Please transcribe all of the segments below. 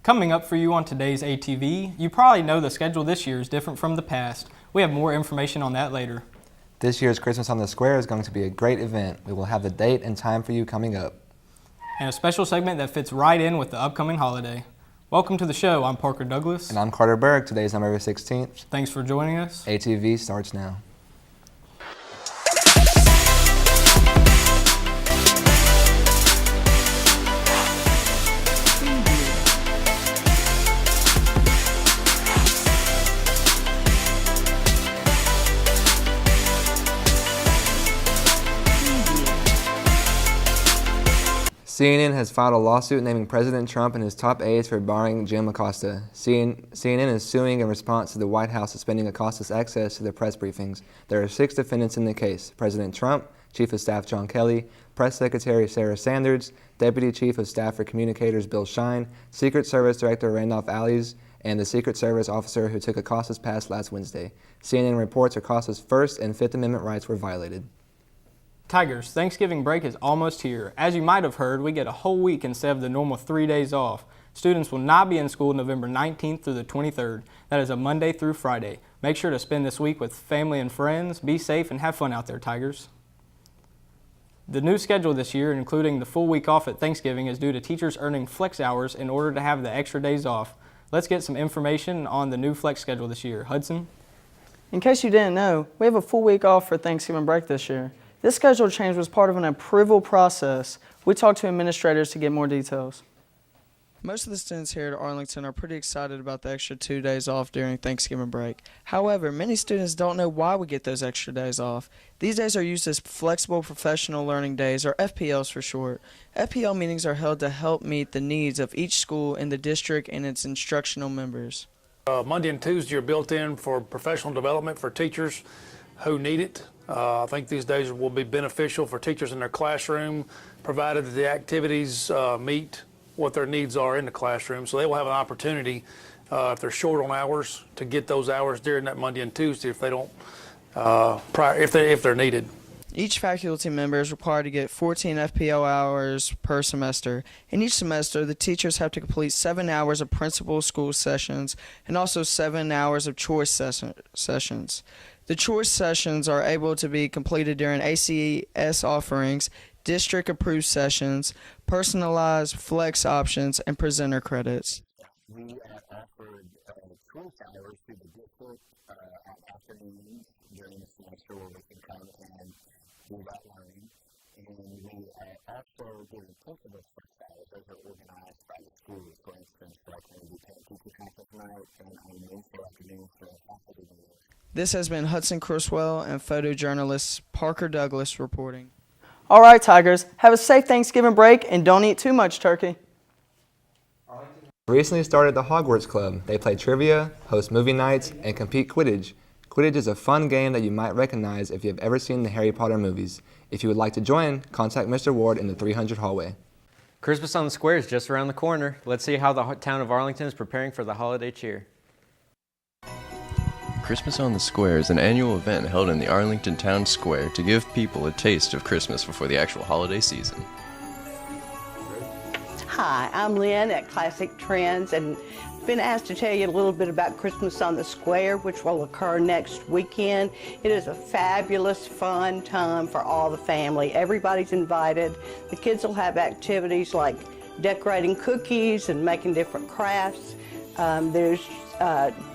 Coming up for you on today's ATV, you probably know the schedule this year is different from the past. We have more information on that later. This year's Christmas on the Square is going to be a great event. We will have the date and time for you coming up. And a special segment that fits right in with the upcoming holiday. Welcome to the show. I'm Parker Douglas. And I'm Carter Berg. Today's November 16th. Thanks for joining us. ATV starts now. CNN has filed a lawsuit naming President Trump and his top aides for barring Jim Acosta. CNN is suing in response to the White House suspending Acosta's access to the press briefings. There are 6 defendants in the case: President Trump, Chief of Staff John Kelly, Press Secretary Sarah Sanders, Deputy Chief of Staff for Communicators Bill Shine, Secret Service Director Randolph Allies, and the Secret Service officer who took Acosta's pass last Wednesday. CNN reports Acosta's First and Fifth Amendment rights were violated. Tigers, Thanksgiving break is almost here. As you might have heard, we get a whole week instead of the normal 3 days off. Students will not be in school November 19th through the 23rd. That is a Monday through Friday. Make sure to spend this week with family and friends. Be safe and have fun out there, Tigers. The new schedule this year, including the full week off at Thanksgiving, is due to teachers earning flex hours in order to have the extra days off. Let's get some information on the new flex schedule this year. Hudson? In case you didn't know, we have a full week off for Thanksgiving break this year. This schedule change was part of an approval process. We talked to administrators to get more details. Most of the students here at Arlington are pretty excited about the extra 2 days off during Thanksgiving break. However, many students don't know why we get those extra days off. These days are used as flexible professional learning days, or FPLs for short. FPL meetings are held to help meet the needs of each school in the district and its instructional members. Monday and Tuesday are built in for professional development for teachers who need it. I think these days will be beneficial for teachers in their classroom, provided that the activities meet what their needs are in the classroom. So they will have an opportunity, if they're short on hours, to get those hours during that Monday and Tuesday if they don't, if they're needed. Each faculty member is required to get 14 FPL hours per semester. In each semester, the teachers have to complete 7 hours of principal school sessions and also 7 hours of choice sessions. The choice sessions are able to be completed during ACS offerings, district-approved sessions, personalized flex options, and presenter credits. We offered choice hours to the district afternoons during the semester where we can come and do that learning. And we also do principal flex hours. Those are organized by the schools. For instance, like maybe parent-teacher conference night and on Wednesday afternoon for faculty meetings. This has been Hudson Criswell and photojournalist Parker Douglas reporting. All right, Tigers, have a safe Thanksgiving break and don't eat too much turkey. Recently started the Hogwarts Club. They play trivia, host movie nights, and compete Quidditch. Quidditch is a fun game that you might recognize if you have ever seen the Harry Potter movies. If you would like to join, contact Mr. Ward in the 300 hallway. Christmas on the Square is just around the corner. Let's see how the town of Arlington is preparing for the holiday cheer. Christmas on the Square is an annual event held in the Arlington Town Square to give people a taste of Christmas before the actual holiday season. Hi, I'm Lynn at Classic Trends and been asked to tell you a little bit about Christmas on the Square, which will occur next weekend. It is a fabulous, fun time for all the family. Everybody's invited. The kids will have activities like decorating cookies and making different crafts. There's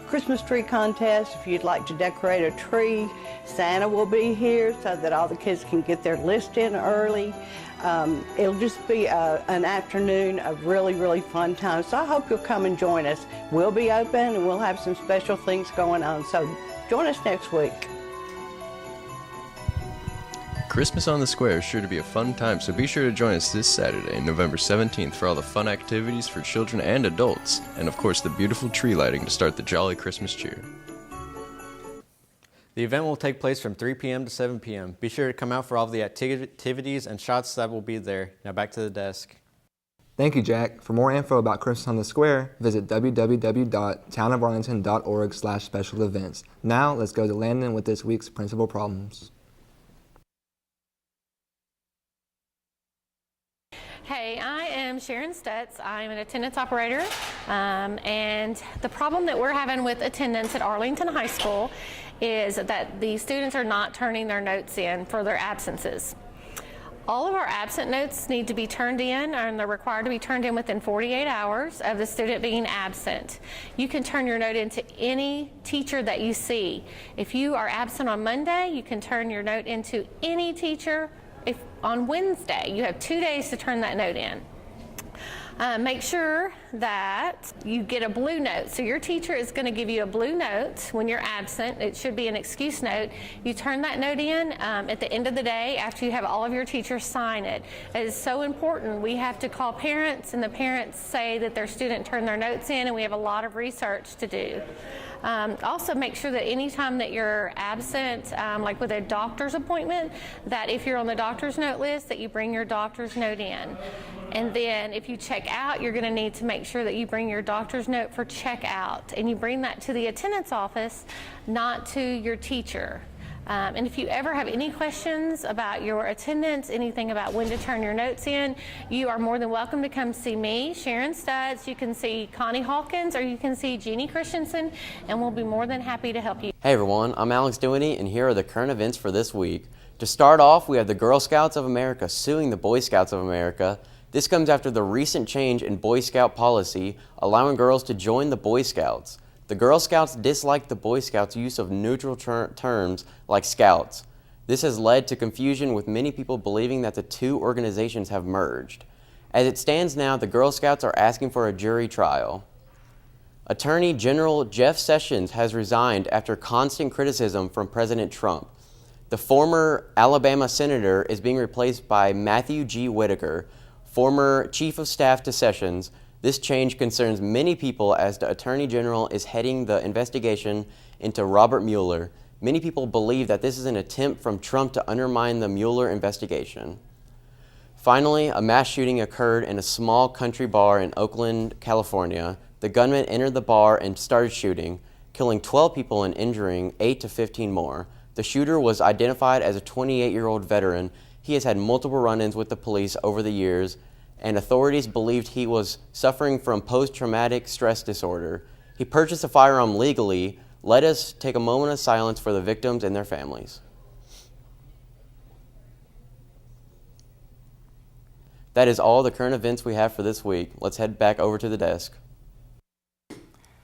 Christmas tree contest. If you'd like to decorate a tree, Santa will be here so that all the kids can get their list in early. It'll just be an afternoon of really, really fun time. So I hope you'll come and join us. We'll be open and we'll have some special things going on. So join us next week. Christmas on the Square is sure to be a fun time, so be sure to join us this Saturday, November 17th, for all the fun activities for children and adults, and of course the beautiful tree lighting to start the jolly Christmas cheer. The event will take place from 3 p.m. to 7 p.m. Be sure to come out for all of the activities and shots that will be there. Now back to the desk. Thank you, Jack. For more info about Christmas on the Square, visit www.townofarlington.org/special events. Now let's go to Landon with this week's principal problems. Hey, I am am Sharon Stutz. I'm an attendance operator, and the problem that we're having with attendance at Arlington High School is that the students are not turning their notes in for their absences. All of our absent notes need to be turned in, and they're required to be turned in within 48 hours of the student being absent. You can turn your note into any teacher that you see. If you are absent on Monday, you can turn your note into any teacher. If on Wednesday, you have 2 days to turn that note in. Make sure that you get a blue note. So your teacher is going to give you a blue note when you're absent. It should be an excuse note. You turn that note in at the end of the day after you have all of your teachers sign it. It is so important. We have to call parents, and the parents say that their student turned their notes in, and we have a lot of research to do. Also, make sure that anytime that you're absent, like with a doctor's appointment, that if you're on the doctor's note list, that you bring your doctor's note in. And then if you check out, you're going to need to make sure that you bring your doctor's note for checkout, and you bring that to the attendance office, not to your teacher. And if you ever have any questions about your attendance, anything about when to turn your notes in, you are more than welcome to come see me, Sharon Stutz. You can see Connie Hawkins, or you can see Jeannie Christensen, and we'll be more than happy to help you. Hey everyone, I'm Alex Dewey, and here are the current events for this week. To start off, we have the Girl Scouts of America suing the Boy Scouts of America. This comes after the recent change in Boy Scout policy, allowing girls to join the Boy Scouts. The Girl Scouts dislike the Boy Scouts' use of neutral terms like Scouts. This has led to confusion, with many people believing that the two organizations have merged. As it stands now, the Girl Scouts are asking for a jury trial. Attorney General Jeff Sessions has resigned after constant criticism from President Trump. The former Alabama senator is being replaced by Matthew G. Whitaker, former Chief of Staff to Sessions. This change concerns many people, as the Attorney General is heading the investigation into Robert Mueller. Many people believe that this is an attempt from Trump to undermine the Mueller investigation. Finally, a mass shooting occurred in a small country bar in Oakland, California. The gunman entered the bar and started shooting, killing 12 people and injuring 8 to 15 more. The shooter was identified as a 28-year-old veteran. He has had multiple run-ins with the police over the years, and authorities believed he was suffering from post-traumatic stress disorder. He purchased a firearm legally. Let us take a moment of silence for the victims and their families. That is all the current events we have for this week. Let's head back over to the desk.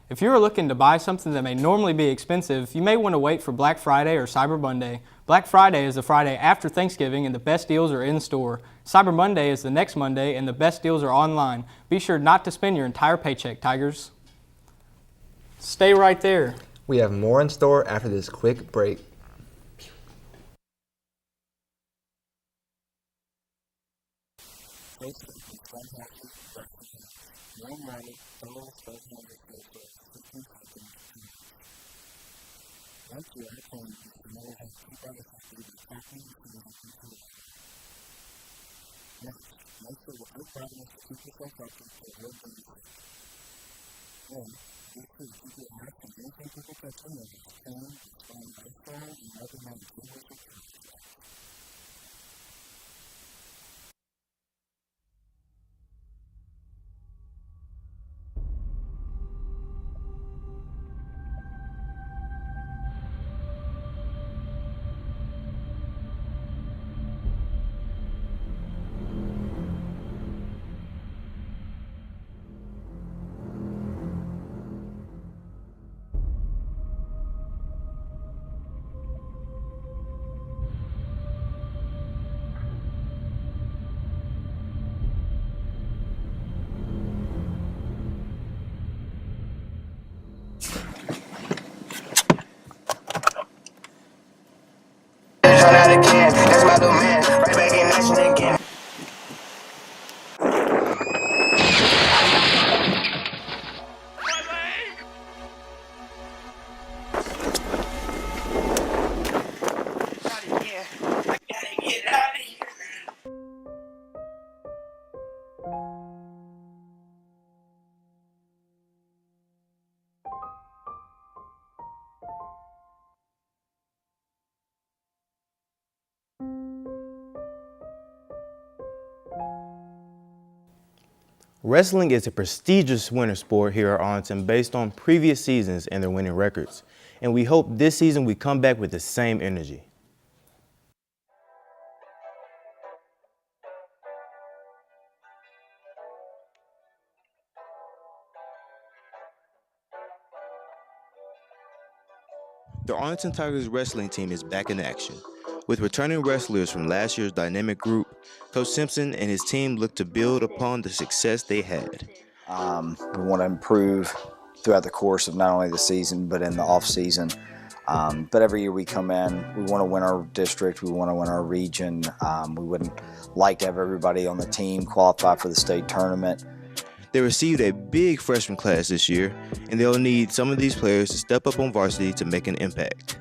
If you are looking to buy something that may normally be expensive, you may want to wait for Black Friday or Cyber Monday. Black Friday is the Friday after Thanksgiving, and the best deals are in store. Cyber Monday is the next Monday, and the best deals are online. Be sure not to spend your entire paycheck, Tigers. Stay right there. We have more in store after this quick break. Wrestling is a prestigious winter sport here at Arlington based on previous seasons and their winning records. And we hope this season we come back with the same energy. The Arlington Tigers wrestling team is back in action. With returning wrestlers from last year's dynamic group, Coach Simpson and his team look to build upon the success they had. We want to improve throughout the course of not only the season, but in the off season. But every year we come in, we want to win our district, we want to win our region. We wouldn't like to have everybody on the team qualify for the state tournament. They received a big freshman class this year, and they'll need some of these players to step up on varsity to make an impact.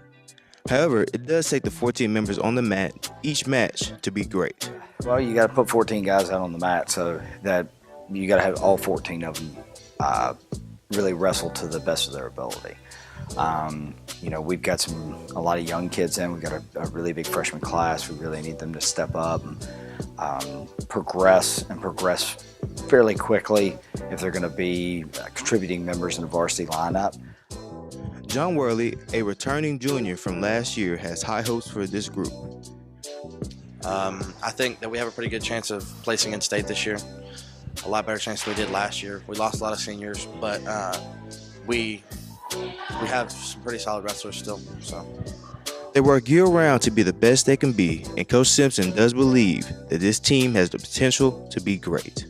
However, it does take the 14 members on the mat each match to be great. Well, you got to put 14 guys out on the mat, so that you got to have all 14 of them really wrestle to the best of their ability. You know, we've got a lot of young kids in. We've got a really big freshman class. We really need them to step up and progress fairly quickly if they're going to be contributing members in the varsity lineup. John Worley, a returning junior from last year, has high hopes for this group. I think that we have a pretty good chance of placing in state this year. A lot better chance than we did last year. We lost a lot of seniors, but we have some pretty solid wrestlers still. So they work year-round to be the best they can be, and Coach Simpson does believe that this team has the potential to be great.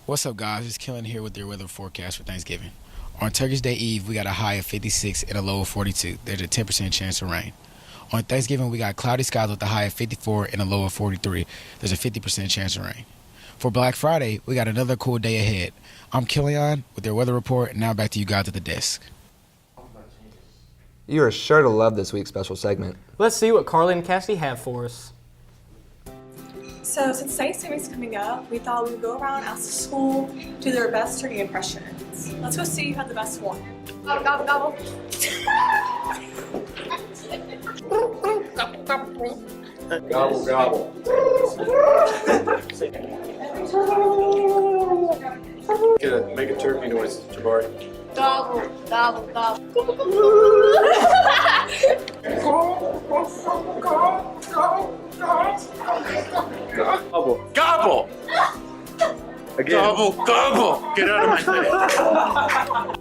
What's up, guys? It's Killen here with your weather forecast for Thanksgiving. On Turkey's Day Eve, we got a high of 56 and a low of 42. There's a 10% chance of rain. On Thanksgiving, we got cloudy skies with a high of 54 and a low of 43. There's a 50% chance of rain. For Black Friday, we got another cool day ahead. I'm Killian with your weather report, and now back to you guys at the desk. You are sure to love this week's special segment. Let's see what Carly and Cassie have for us. So since Thanksgiving's coming up, we thought we would go around, ask the school, do their best turkey impressions. Let's go see who had the best one. Gobble, gobble, gobble. Gobble, gobble. Make a turkey noise, Jabari. Gobble, gobble, gobble. Gobble. Gobble! Again. Gobble, gobble! Get out of my face.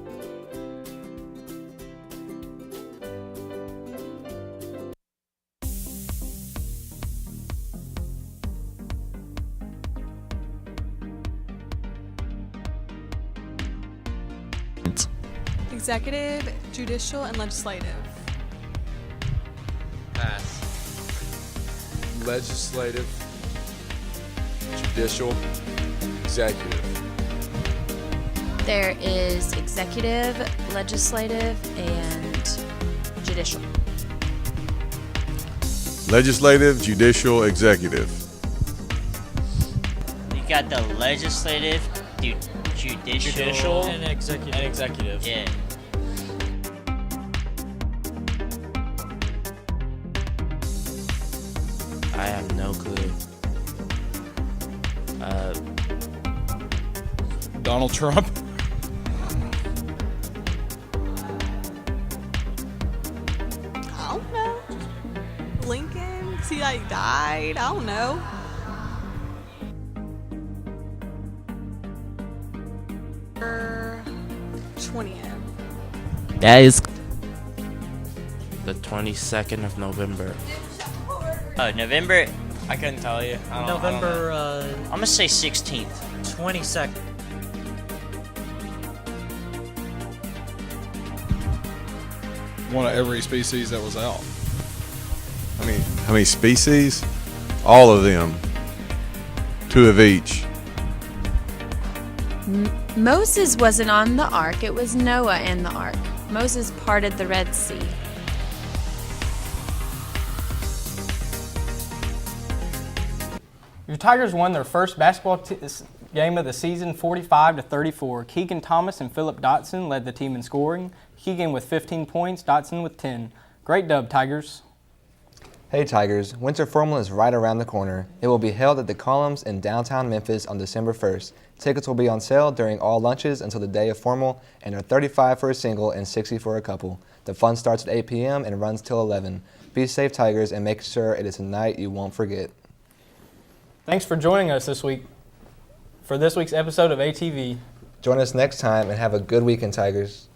Executive, judicial, and legislative. Pass. Legislative, judicial, executive. There is executive, legislative, and judicial. Legislative, judicial, executive. You got the legislative, judicial, and executive. Yeah. I have no clue. Donald Trump. I don't know. Lincoln, 'cause he like died. I don't know. November 20th. That is the 22nd of November. November. I couldn't tell you. November. I'm gonna say 16th. 22nd. One of every species that was out. How many species? All of them. 2 of each. Moses wasn't on the ark. It was Noah and the ark. Moses parted the Red Sea. Your Tigers won their first basketball game of the season, 45-34. Keegan Thomas and Philip Dotson led the team in scoring. Keegan with 15 points, Dotson with 10. Great dub, Tigers. Hey Tigers, Winter Formal is right around the corner. It will be held at the Columns in downtown Memphis on December 1st. Tickets will be on sale during all lunches until the day of formal and are $35 for a single and $60 for a couple. The fun starts at 8 p.m. and runs till 11. Be safe, Tigers, and make sure it is a night you won't forget. Thanks for joining us this week for this week's episode of ATV. Join us next time and have a good weekend, Tigers.